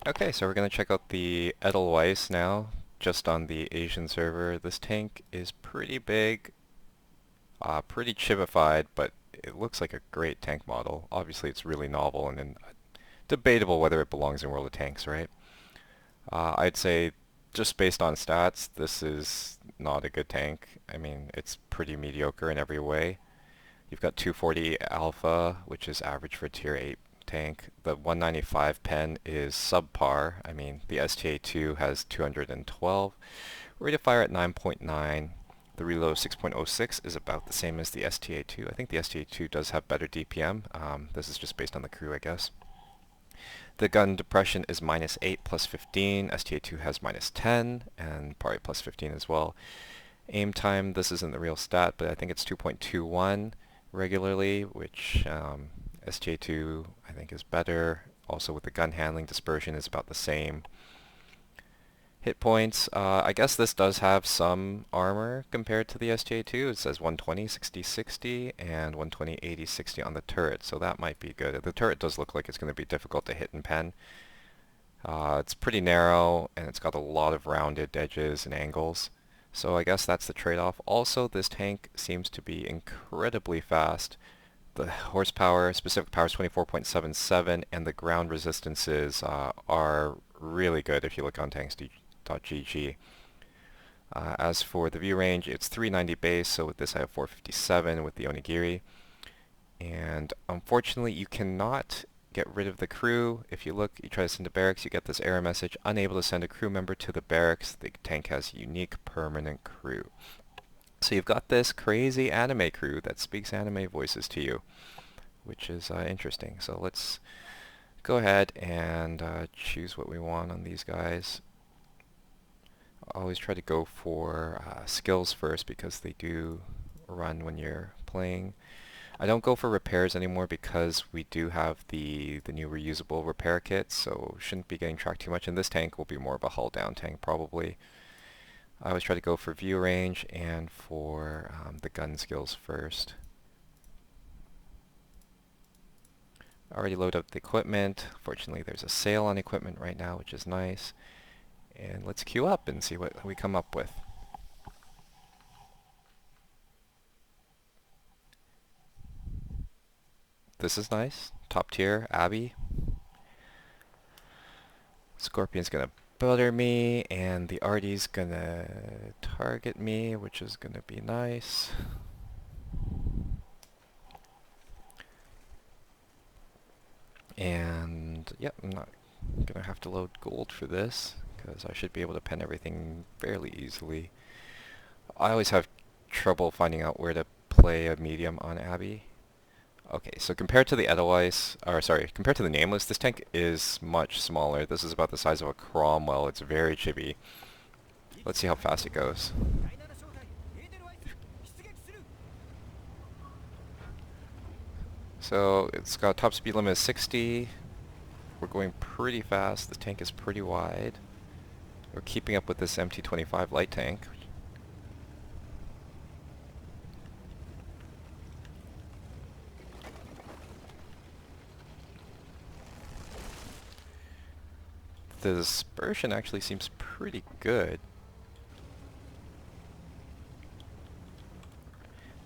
Okay, so we're going to check out the Edelweiss now, just on the Asian server. This tank is pretty big, pretty chibified, but it looks like a great tank model. Obviously it's really novel and debatable whether it belongs in World of Tanks, right? I'd say just based on stats, this is not a good tank. I mean, it's pretty mediocre in every way. You've got 240 alpha, which is average for a tier 8 tank. The 195 pen is subpar. I mean, the STA2 has 212. Rate of fire at 9.9. The reload of 6.06 is about the same as the STA2. I think the STA2 does have better DPM. This is just based on the crew, I guess. The gun depression is -8 plus 15. STA2 has -10 and probably plus 15 as well. Aim time, this isn't the real stat, but I think it's 2.21 regularly, which STA2 I think is better. Also with the gun handling, dispersion is about the same. Hit points, I guess this does have some armor compared to the STA2. It says 120, 60, 60, and 120, 80, 60 on the turret, so that might be good. The turret does look like it's going to be difficult to hit and pen. It's pretty narrow, and it's got a lot of rounded edges and angles. So I guess that's the trade-off. Also, this tank seems to be incredibly fast. The horsepower, specific power is 24.77, and the ground resistances are really good if you look on tanks.gg. As for the view range, it's 390 base, so with this I have 457 with the Onigiri. And unfortunately, you cannot get rid of the crew. If you look, you try to send to barracks, you get this error message, unable to send a crew member to the barracks. The tank has unique permanent crew. So you've got this crazy anime crew that speaks anime voices to you, which is interesting. So let's go ahead and choose what we want on these guys. Always try to go for skills first because they do run when you're playing. I don't go for repairs anymore because we do have the new reusable repair kits, so shouldn't be getting tracked too much. And this tank will be more of a hull down tank probably. I always try to go for view range and for the gun skills first. Already loaded up the equipment. Fortunately there's a sale on equipment right now, which is nice. And let's queue up and see what we come up with. This is nice. Top tier, Abby. Scorpion's gonna butter me, and the Artie's gonna target me, which is gonna be nice. And yep, I'm not gonna have to load gold for this, because I should be able to pen everything fairly easily. I always have trouble finding out where to play a medium on Abby. Okay, so compared to the Edelweiss, or sorry, compared to the Nameless, this tank is much smaller. This is about the size of a Cromwell. It's very chibi. Let's see how fast it goes. So it's got top speed limit of 60. We're going pretty fast. The tank is pretty wide. We're keeping up with this MT-25 light tank. The dispersion actually seems pretty good.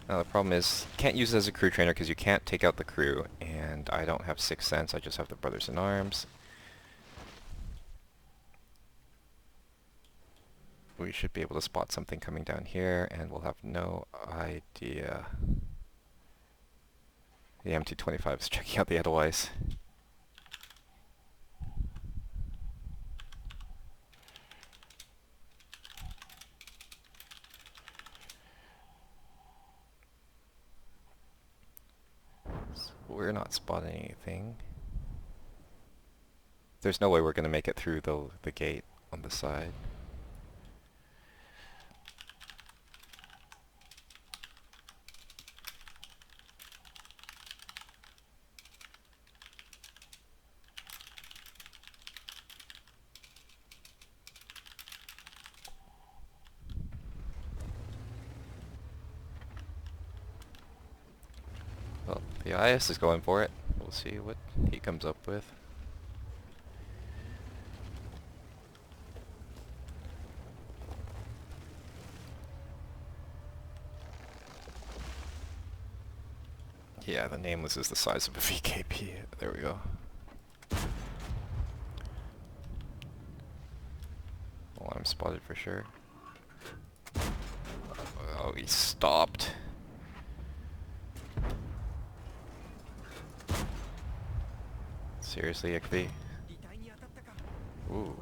Now the problem is, can't use it as a crew trainer because you can't take out the crew, and I don't have Sixth Sense, I just have the Brothers in Arms. We should be able to spot something coming down here, and we'll have no idea. The MT-25 is checking out the Edelweiss. We're not spotting anything. There's no way we're going to make it through the gate on the side. Well, the IS is going for it. We'll see what he comes up with. Yeah, the Nameless is the size of a VKP. There we go. Well, I'm spotted for sure. Oh, he stopped. Seriously, Ikvi? Ooh.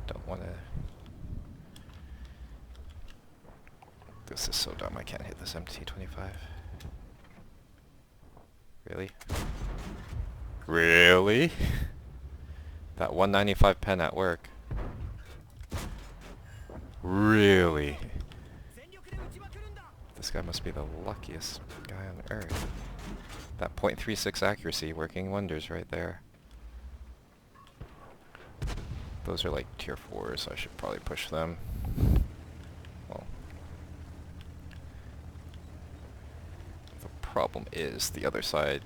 Don't wanna... This is so dumb, I can't hit this MT-25. Really? Really? That 195 pen at work. Really? This guy must be the luckiest guy on earth. That .36 accuracy working wonders right there. Those are like tier 4s, so I should probably push them. Well, the problem is the other side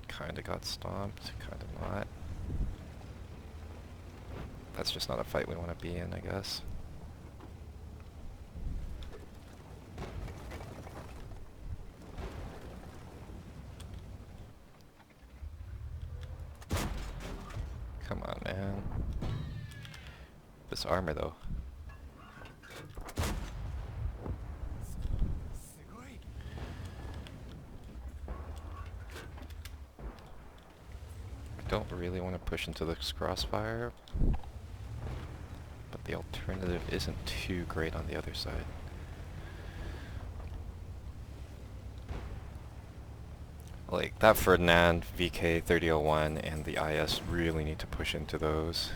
kinda got stomped, kinda not. That's just not a fight we want to be in, I guess. Come on, man. This armor, though. I don't really want to push into this crossfire, but the alternative isn't too great on the other side. Like, that Ferdinand, VK3001, and the IS really need to push into those.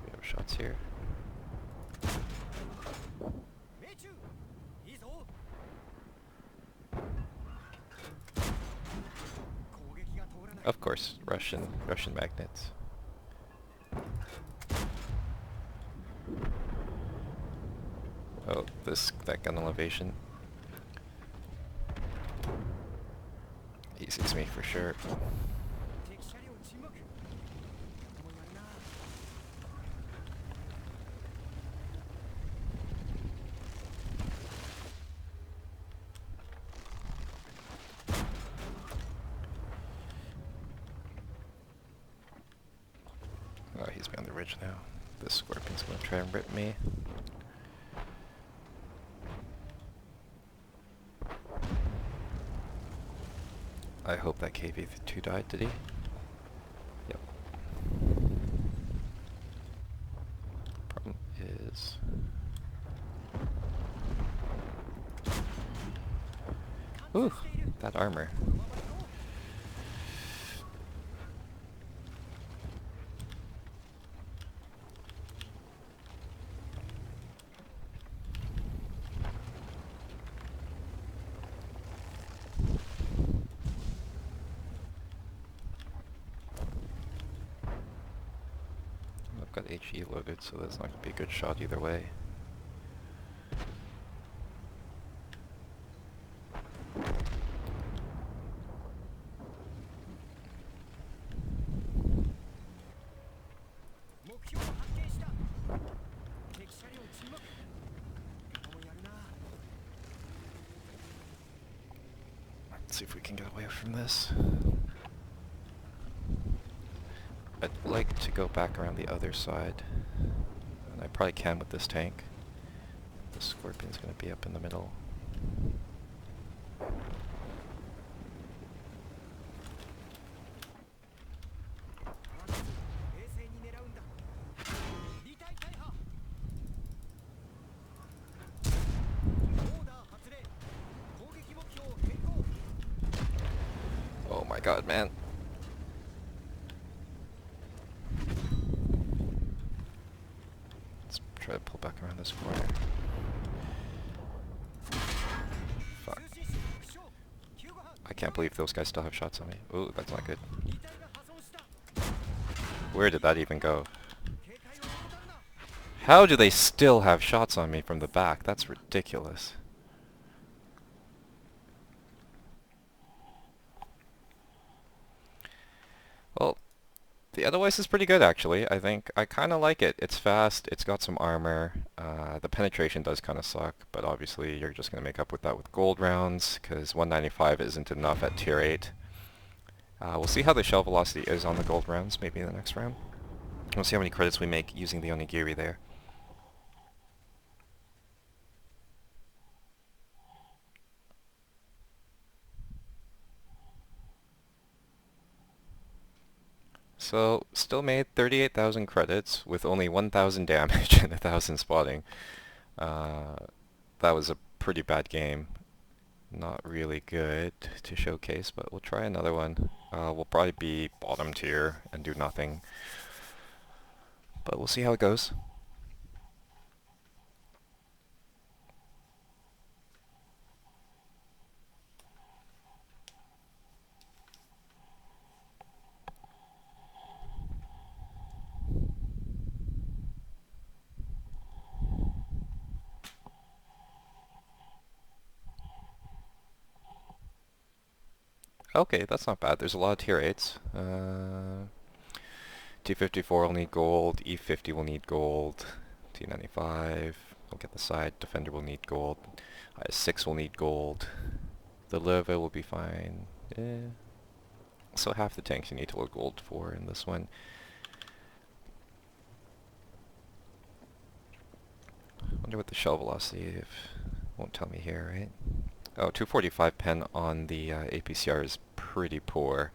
We have shots here. Of course, Russian magnets. Oh, that gun elevation. He sees me for sure. Oh, he's beyond the ridge now. This Scorpion's gonna try and rip me. I hope that KV2 died, did he? Yep. Problem is... Ooh, that armor. I've got HE loaded, so that's not going to be a good shot either way. Let's see if we can get away from this. I'd like to go back around the other side, and I probably can with this tank. The Scorpion's going to be up in the middle. Oh my god, man. Let's try to pull back around this corner. Fuck. I can't believe those guys still have shots on me. Ooh, that's not good. Where did that even go? How do they still have shots on me from the back? That's ridiculous. Well, The Edelweiss is pretty good actually, I think. I kind of like it. It's fast, it's got some armor. The penetration does kind of suck, but obviously you're just going to make up with that with gold rounds, because 195 isn't enough at tier 8. We'll see how the shell velocity is on the gold rounds, maybe in the next round. We'll see how many credits we make using the onigiri there. So, still made 38,000 credits with only 1,000 damage and 1,000 spotting. Uh, that was a pretty bad game. Not really good to showcase, but we'll try another one. We'll probably be bottom tier and do nothing. But we'll see how it goes. Okay, that's not bad. There's a lot of tier 8s. T54 will need gold, E50 will need gold, T95 will get the side, Defender will need gold, IS6 will need gold, the Leva will be fine. So half the tanks you need to load gold for in this one. Wonder what the shell velocity won't tell me here, right? Oh, 245 pen on the APCR is pretty poor.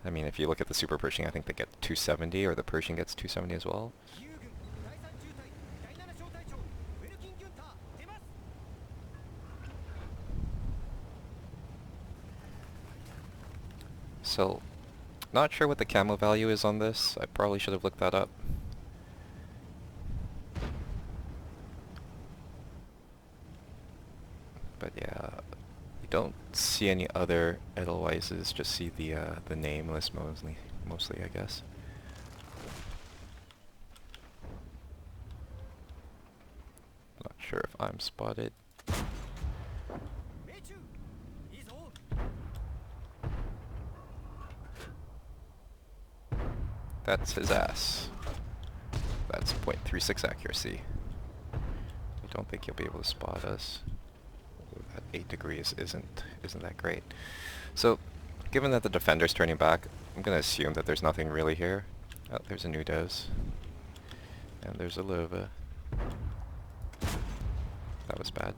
I mean, if you look at the super Pershing, I think they get 270, or the Pershing gets 270 as well. So, not sure what the camo value is on this. I probably should have looked that up. But yeah, you don't see any other Edelweisses, just see the Nameless mostly, I guess. Not sure if I'm spotted. That's his ass. That's .36 accuracy. I don't think he'll be able to spot us. At 8 degrees isn't that great. So, given that the defender's turning back, I'm gonna assume that there's nothing really here. Oh, there's a Nudez. And there's a Lova. That was bad.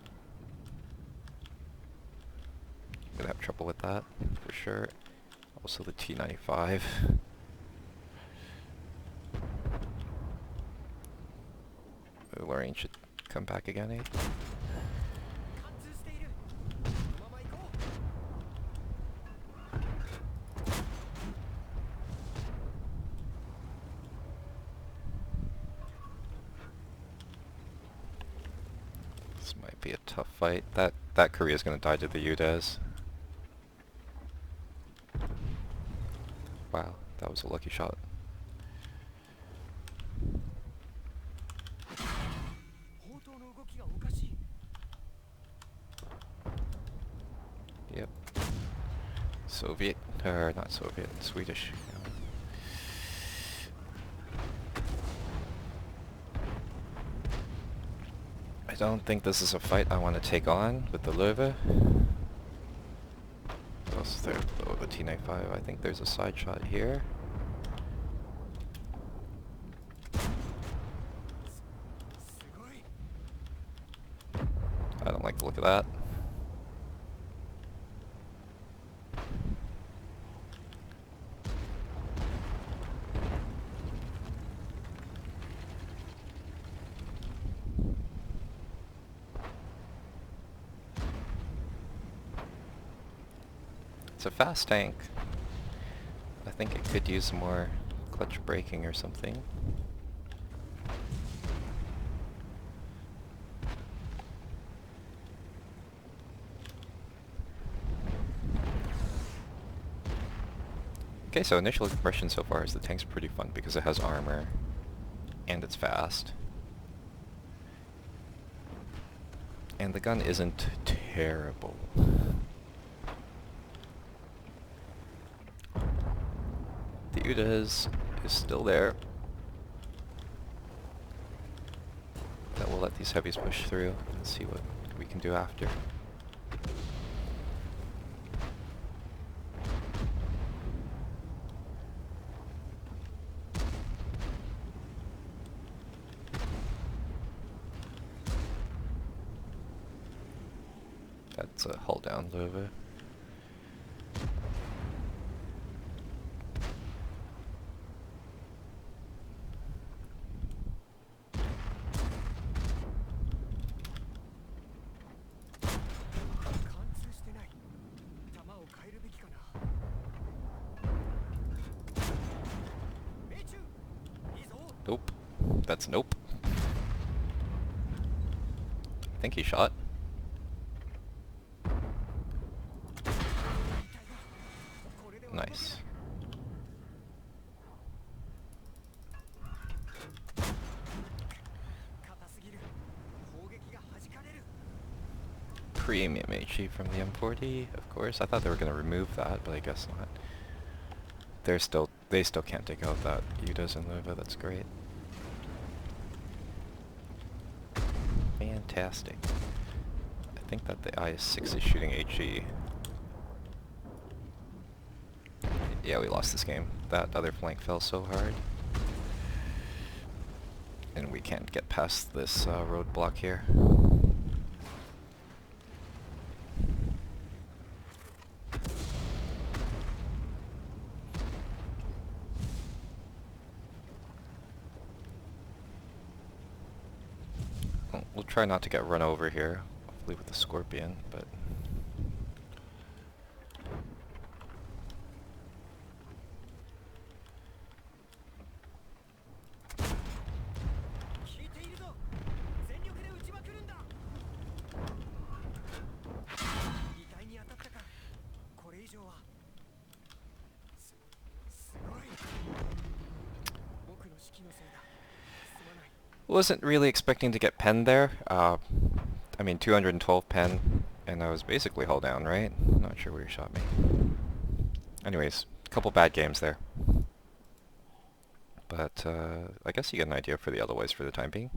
Gonna have trouble with that, for sure. Also the T95. Lorraine should come back again, eh? This might be a tough fight. That Korea's gonna die to the Udez. Wow, that was a lucky shot. Yep. Soviet, or not Soviet, Swedish. I don't think this is a fight I want to take on with the Löwe. What else is there? Oh, the T95. I think there's a side shot here. I don't like the look of that. It's a fast tank. I think it could use more clutch braking or something. Okay, so initial impression so far is the tank's pretty fun because it has armor and it's fast. And the gun isn't terrible. The Yuda's is still there. That will let these heavies push through and see what we can do after. That's a hull down Lova. Nope. That's nope. I think he shot. Nice. Premium HE from the M40, of course. I thought they were going to remove that, but I guess not. They still can't take out that Yuda's and Lova. That's great. Fantastic. I think that the IS-6 is shooting HE. Yeah, we lost this game. That other flank fell so hard. And we can't get past this roadblock here. We'll try not to get run over here, hopefully with the Scorpion, but... Wasn't really expecting to get penned there. I mean 212 pen, and I was basically hull down, right? Not sure where he shot me. Anyways, a couple bad games there. But I guess you get an idea for the Edelweiss for the time being.